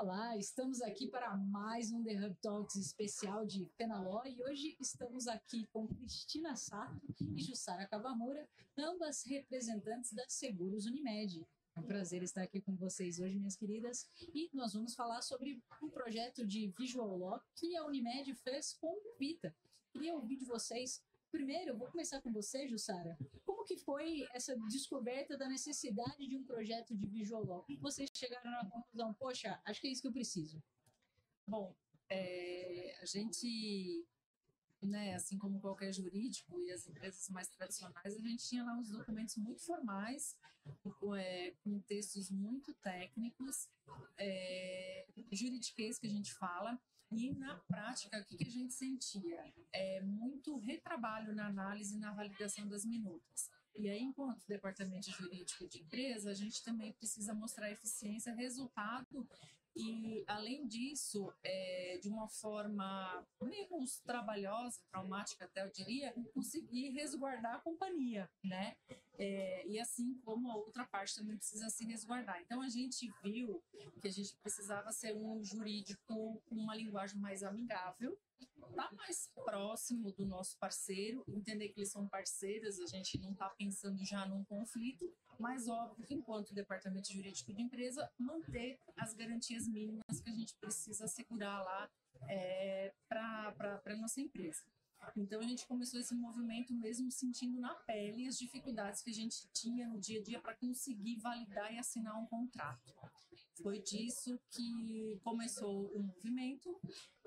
Olá, estamos aqui para mais um The Hub Talks especial de Fenaló e hoje estamos aqui com Cristina Sato e Jussara Kawamura, ambas representantes da Seguros Unimed. É um prazer estar aqui com vocês hoje, minhas queridas, e nós vamos falar sobre um projeto de Visual Law que a Unimed fez com o Vita. Queria ouvir de vocês. Primeiro, eu vou começar com você, Jussara. Como que foi essa descoberta da necessidade de um projeto de Visual Law? Como vocês chegaram na conclusão, poxa, acho que é isso que eu preciso? Bom, a gente, né, assim como qualquer jurídico e as empresas mais tradicionais, a gente tinha lá uns documentos muito formais, com textos muito técnicos, juridiquês que a gente fala, e na prática, o que a gente sentia? Muito retrabalho na análise e na validação das minutas. E aí, enquanto departamento jurídico de empresa, a gente também precisa mostrar eficiência, resultado e, além disso, de uma forma menos trabalhosa, traumática até eu diria, conseguir resguardar a companhia, né? E assim como a outra parte também precisa se resguardar. Então, a gente viu que a gente precisava ser um jurídico com uma linguagem mais amigável, estar mais próximo do nosso parceiro, entender que eles são parceiros, a gente não está pensando já num conflito, mas óbvio que enquanto departamento jurídico de empresa, manter as garantias mínimas que a gente precisa assegurar lá para a nossa empresa. Então, a gente começou esse movimento mesmo sentindo na pele as dificuldades que a gente tinha no dia a dia para conseguir validar e assinar um contrato. Foi disso que começou o movimento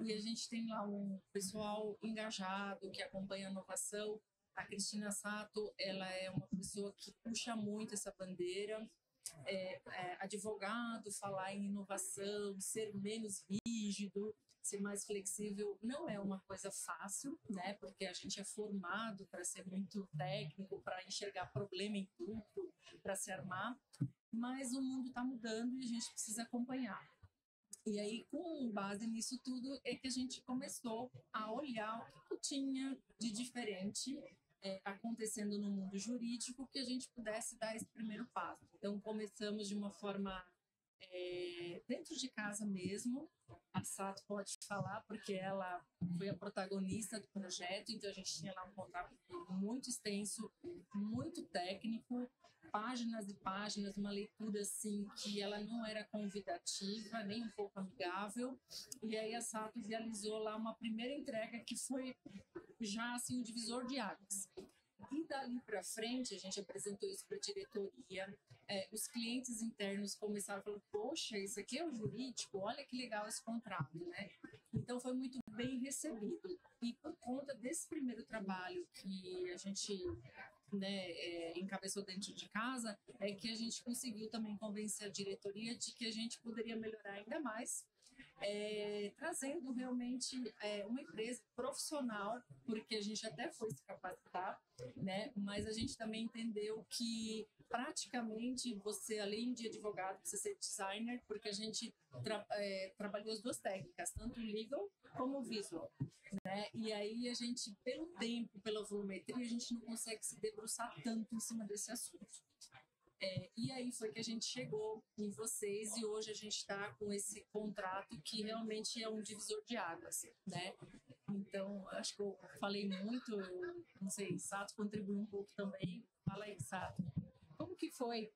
e a gente tem lá um pessoal engajado que acompanha a inovação. A Cristina Sato, ela é uma pessoa que puxa muito essa bandeira. Advogado, falar em inovação, ser menos rígido, ser mais flexível, não é uma coisa fácil, né? Porque a gente é formado para ser muito técnico, para enxergar problema em tudo, para se armar, mas o mundo está mudando e a gente precisa acompanhar. E aí, com base nisso tudo, é que a gente começou a olhar o que tinha de diferente acontecendo no mundo jurídico, que a gente pudesse dar esse primeiro passo. Então, começamos de uma forma dentro de casa mesmo. A Sato pode falar, porque ela foi a protagonista do projeto, então a gente tinha lá um contrato muito extenso, muito técnico, páginas e páginas, uma leitura assim que ela não era convidativa, nem um pouco amigável, e aí a Sato idealizou lá uma primeira entrega que foi já assim o divisor de águas. E dali para frente, a gente apresentou isso para a diretoria, os clientes internos começaram a falar, poxa, isso aqui é o jurídico, olha que legal esse contrato, né? Então, foi muito bem recebido. E por conta desse primeiro trabalho que a gente encabeçou dentro de casa, é que a gente conseguiu também convencer a diretoria de que a gente poderia melhorar ainda mais, trazendo realmente uma empresa profissional, porque a gente até foi se capacitar, né? Mas a gente também entendeu que praticamente você, além de advogado, precisa ser designer, porque a gente trabalhou as duas técnicas, tanto legal como visual, né? E aí a gente, pelo tempo, pela volumetria, a gente não consegue se debruçar tanto em cima desse assunto. E aí foi que a gente chegou em vocês e hoje a gente está com esse contrato que realmente é um divisor de águas, né? Então, acho que eu falei muito, não sei, Sato contribuiu um pouco também. Fala aí, Sato. Como que foi,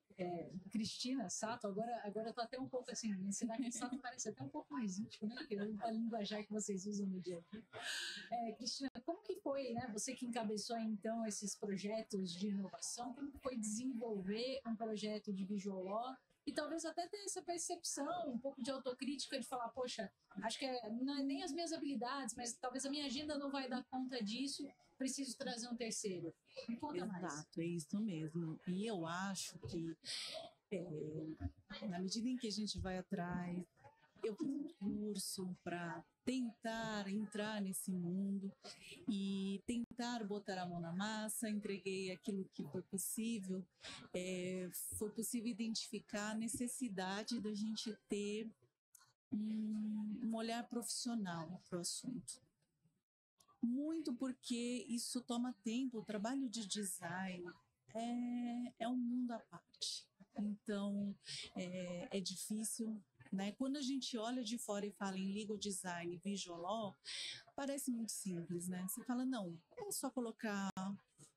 Cristina Sato? Agora eu tô até um pouco assim, ensinar que Sato parece até um pouco mais íntimo, né? Que a linguajar que vocês usam no dia a dia. Cristina, como que foi, né? Você que encabeçou então esses projetos de inovação, como que foi desenvolver um projeto de Visual Law e talvez até ter essa percepção, um pouco de autocrítica de falar, poxa, acho que não é nem as minhas habilidades, mas talvez a minha agenda não vai dar conta disso, preciso trazer um terceiro. Me conta mais. Exato, é isso mesmo. E eu acho que, na medida em que a gente vai atrás, eu fiz um curso para tentar entrar nesse mundo e tentar botar a mão na massa, entreguei aquilo que foi possível identificar a necessidade da gente ter um olhar profissional para o assunto. Muito porque isso toma tempo, o trabalho de design é um mundo à parte. Então, é difícil, né? Quando a gente olha de fora e fala em legal design, visual law, parece muito simples, né? Você fala, não, é só colocar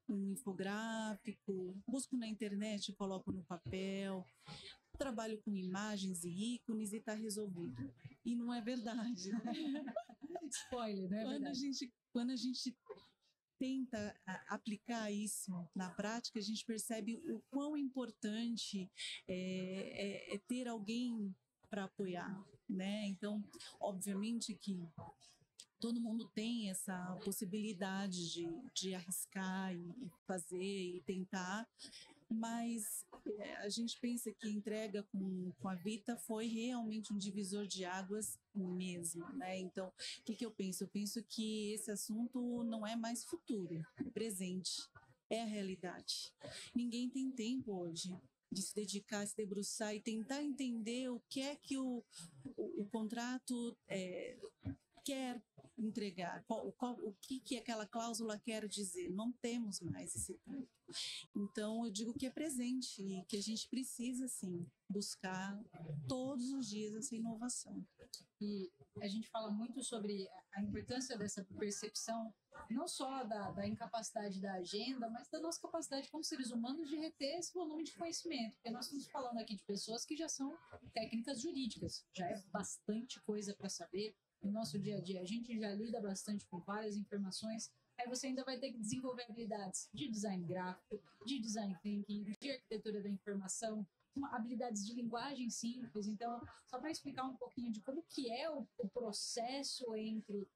um infográfico, busco na internet, coloco no papel, trabalho com imagens e ícones e está resolvido. E não é verdade, né? Spoiler, não é verdade? Quando a gente tenta aplicar isso na prática, a gente percebe o quão importante é ter alguém para apoiar, né? Então, obviamente que todo mundo tem essa possibilidade de arriscar e fazer e tentar, mas a gente pensa que a entrega com a Vita foi realmente um divisor de águas mesmo, né? Então, o que eu penso? Eu penso que esse assunto não é mais futuro, é presente, é a realidade. Ninguém tem tempo hoje de se dedicar, se debruçar e tentar entender o que é que o contrato quer entregar, o que aquela cláusula quer dizer. Não temos mais esse tempo. Então, eu digo que é presente e que a gente precisa, sim, buscar todos os dias essa inovação. E a gente fala muito sobre a importância dessa percepção, não só da incapacidade da agenda, mas da nossa capacidade como seres humanos de reter esse volume de conhecimento. Porque nós estamos falando aqui de pessoas que já são técnicas jurídicas, já é bastante coisa para saber. No nosso dia a dia, a gente já lida bastante com várias informações. Aí você ainda vai ter que desenvolver habilidades de design gráfico, de design thinking, de arquitetura da informação, habilidades de linguagem simples. Então, só para explicar um pouquinho de como que é o processo entre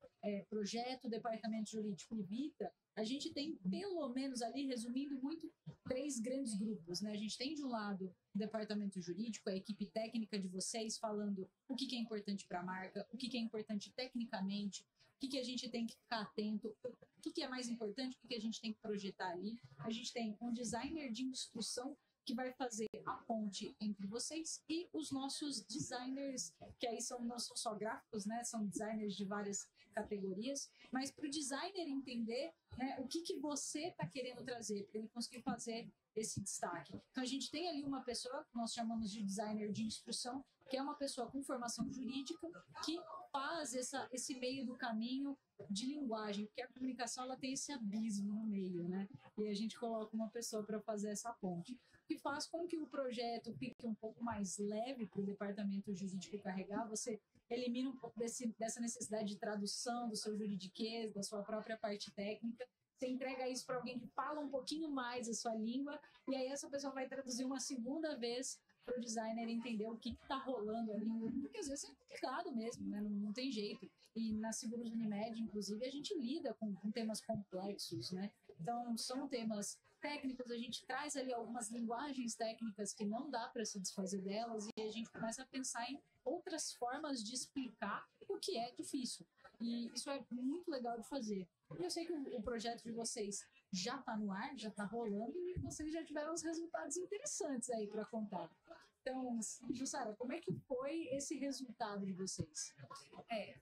projeto, departamento jurídico e Vita, a gente tem pelo menos ali, resumindo muito, 3 grandes grupos, né? A gente tem de um lado o departamento jurídico, a equipe técnica de vocês falando o que é importante para a marca, o que é importante tecnicamente, o que a gente tem que ficar atento, o que é mais importante, o que a gente tem que projetar ali. A gente tem um designer de instrução que vai fazer a ponte entre vocês e os nossos designers, que aí não são só gráficos, né? São designers de várias categorias, mas para o designer entender, né, o que você está querendo trazer, para ele conseguir fazer esse destaque. Então, a gente tem ali uma pessoa que nós chamamos de designer de instrução, que é uma pessoa com formação jurídica, que faz esse meio do caminho de linguagem, porque a comunicação ela tem esse abismo no meio, né? E a gente coloca uma pessoa para fazer essa ponte, que faz com que o projeto fique um pouco mais leve para o departamento jurídico carregar. Você elimina um pouco dessa necessidade de tradução do seu juridiquês, da sua própria parte técnica. Você entrega isso para alguém que fala um pouquinho mais a sua língua, e aí essa pessoa vai traduzir uma segunda vez para o designer entender o que está rolando ali, porque às vezes é complicado mesmo, né? Não tem jeito. E na Seguros Unimed, inclusive, a gente lida com temas complexos, né? Então, são temas técnicos, a gente traz ali algumas linguagens técnicas que não dá para se desfazer delas, e a gente começa a pensar em outras formas de explicar o que é difícil. E isso é muito legal de fazer. E eu sei que o projeto de vocês já está no ar, já está rolando, e vocês já tiveram uns resultados interessantes aí para contar. Então, Jussara, como é que foi esse resultado de vocês?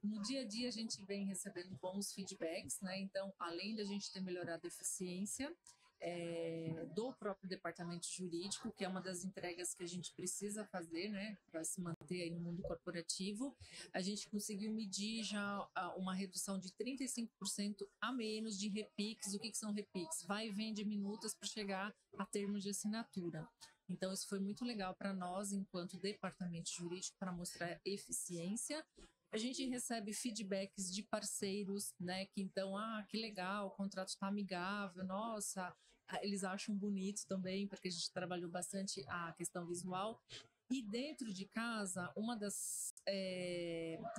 No dia a dia a gente vem recebendo bons feedbacks, né? Então, além da gente ter melhorado a eficiência do próprio departamento jurídico, que é uma das entregas que a gente precisa fazer, né, para se manter aí no mundo corporativo, a gente conseguiu medir já uma redução de 35% a menos de repiques. O que são repiques? Vai e vem de minutas para chegar a termos de assinatura. Então, isso foi muito legal para nós, enquanto departamento jurídico, para mostrar eficiência. A gente recebe feedbacks de parceiros, né, que então, que legal, o contrato está amigável, nossa, eles acham bonito também, porque a gente trabalhou bastante a questão visual. E dentro de casa, uma das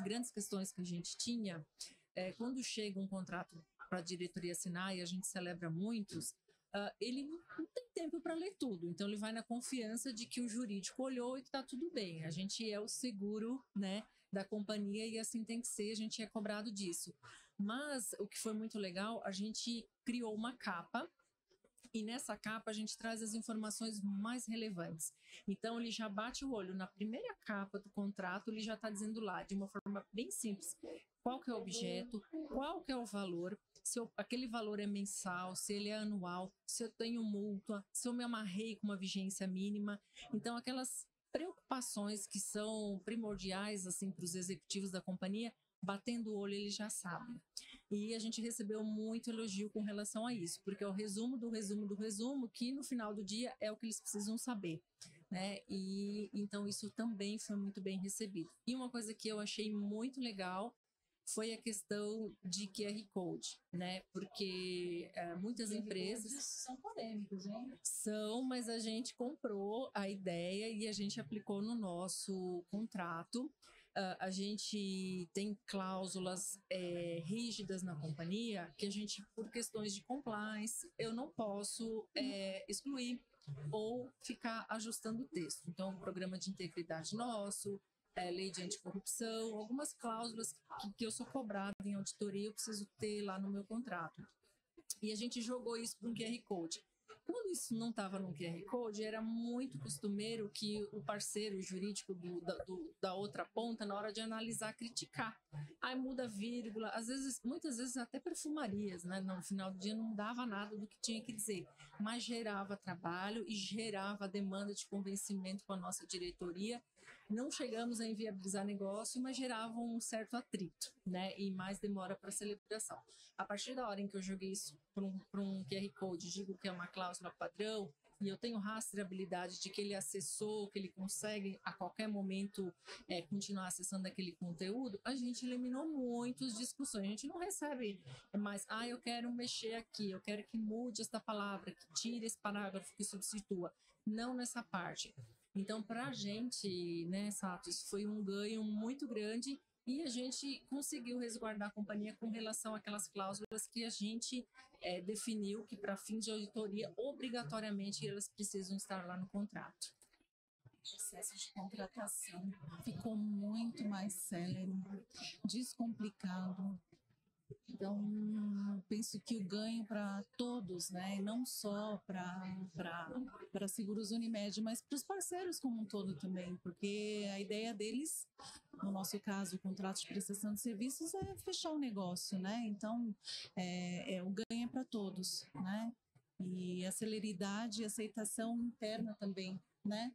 grandes questões que a gente tinha, quando chega um contrato para a diretoria assinar, e a gente celebra muitos, ele não tem tempo para ler tudo, então ele vai na confiança de que o jurídico olhou e que está tudo bem. A gente é o seguro, né, da companhia, e assim tem que ser, a gente é cobrado disso. Mas o que foi muito legal, a gente criou uma capa, e nessa capa a gente traz as informações mais relevantes. Então ele já bate o olho na primeira capa do contrato, ele já está dizendo lá, de uma forma bem simples, qual que é o objeto, qual que é o valor, se aquele valor é mensal, se ele é anual, se eu tenho multa, se eu me amarrei com uma vigência mínima. Então aquelas preocupações que são primordiais assim para os executivos da companhia, batendo o olho eles já sabem. E a gente recebeu muito elogio com relação a isso, porque é o resumo do resumo do resumo que no final do dia é o que eles precisam saber, né? E então isso também foi muito bem recebido. E uma coisa que eu achei muito legal foi a questão de QR Code, né? Porque muitas empresas são polêmicos, hein? são, mas a gente comprou a ideia e a gente aplicou no nosso contrato. A gente tem cláusulas rígidas na companhia que a gente, por questões de compliance, eu não posso excluir ou ficar ajustando o texto. Então, o programa de integridade nosso, lei de anticorrupção, algumas cláusulas que eu sou cobrada em auditoria, eu preciso ter lá no meu contrato. E a gente jogou isso para um QR Code. Quando isso não estava no QR Code, era muito costumeiro que o parceiro jurídico da outra ponta, na hora de analisar, criticar. Aí muda vírgula, às vezes, muitas vezes até perfumarias, né? No final do dia não dava nada do que tinha que dizer, mas gerava trabalho e gerava demanda de convencimento com a nossa diretoria. Não chegamos a inviabilizar negócio, mas gerava um certo atrito, né? E mais demora para a celebração. A partir da hora em que eu joguei isso para um QR Code, digo que é uma cláusula padrão, e eu tenho rastreabilidade de que ele acessou, que ele consegue a qualquer momento continuar acessando aquele conteúdo, a gente eliminou muitas discussões. A gente não recebe mais, eu quero mexer aqui, eu quero que mude esta palavra, que tire esse parágrafo, que substitua. Não nessa parte. Então, para a gente, né, Sato, isso foi um ganho muito grande e a gente conseguiu resguardar a companhia com relação àquelas cláusulas que a gente definiu que, para fins de auditoria, obrigatoriamente elas precisam estar lá no contrato. O processo de contratação ficou muito mais célere, descomplicado. Então, penso que o ganho para todos, né, não só para Seguros Unimed, mas para os parceiros como um todo também, porque a ideia deles, no nosso caso, o contrato de prestação de serviços, é fechar o negócio, né? Então, o ganho é para todos, né? E a celeridade e aceitação interna também, né?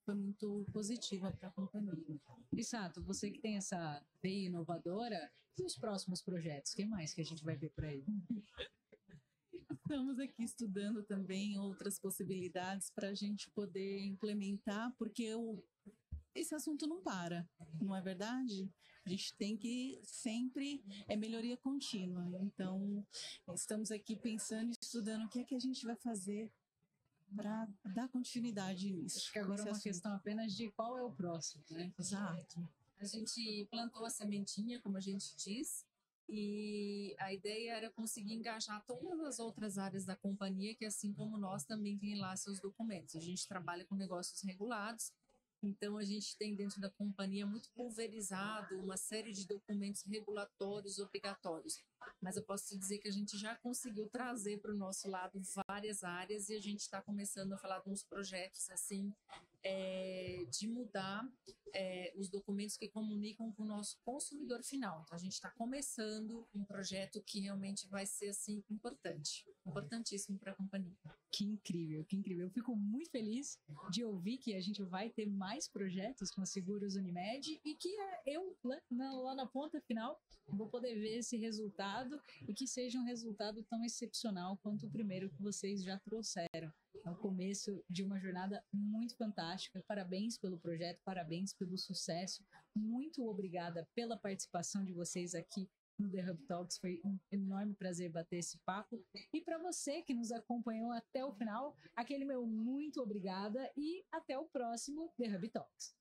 Foi muito positiva para a companhia. E Sato, você que tem essa veia inovadora, e os próximos projetos? O que mais que a gente vai ver por aí? Estamos aqui estudando também outras possibilidades para a gente poder implementar, porque esse assunto não para, não é verdade? A gente tem que sempre melhoria contínua. Então, estamos aqui pensando e estudando o que é que a gente vai fazer para dar continuidade nisso. Acho que agora é uma questão apenas de qual é o próximo, né? Exato. A gente plantou a sementinha, como a gente diz, e a ideia era conseguir engajar todas as outras áreas da companhia, que assim como nós também têm lá seus documentos. A gente trabalha com negócios regulados, então a gente tem dentro da companhia muito pulverizado uma série de documentos regulatórios obrigatórios. Mas eu posso te dizer que a gente já conseguiu trazer para o nosso lado várias áreas e a gente está começando a falar de uns projetos assim, de mudar os documentos que comunicam com o nosso consumidor final. Então, a gente está começando um projeto que realmente vai ser assim importante, importantíssimo para a companhia. Que incrível, que incrível. Eu fico muito feliz de ouvir que a gente vai ter mais projetos com a Seguros Unimed e que eu, lá na ponta final, vou poder ver esse resultado e que seja um resultado tão excepcional quanto o primeiro que vocês já trouxeram. É o começo de uma jornada muito fantástica. Parabéns pelo projeto, parabéns pelo sucesso. Muito obrigada pela participação de vocês aqui no The Hub Talks. Foi um enorme prazer bater esse papo. E para você que nos acompanhou até o final, aquele meu muito obrigada e até o próximo The Hub Talks.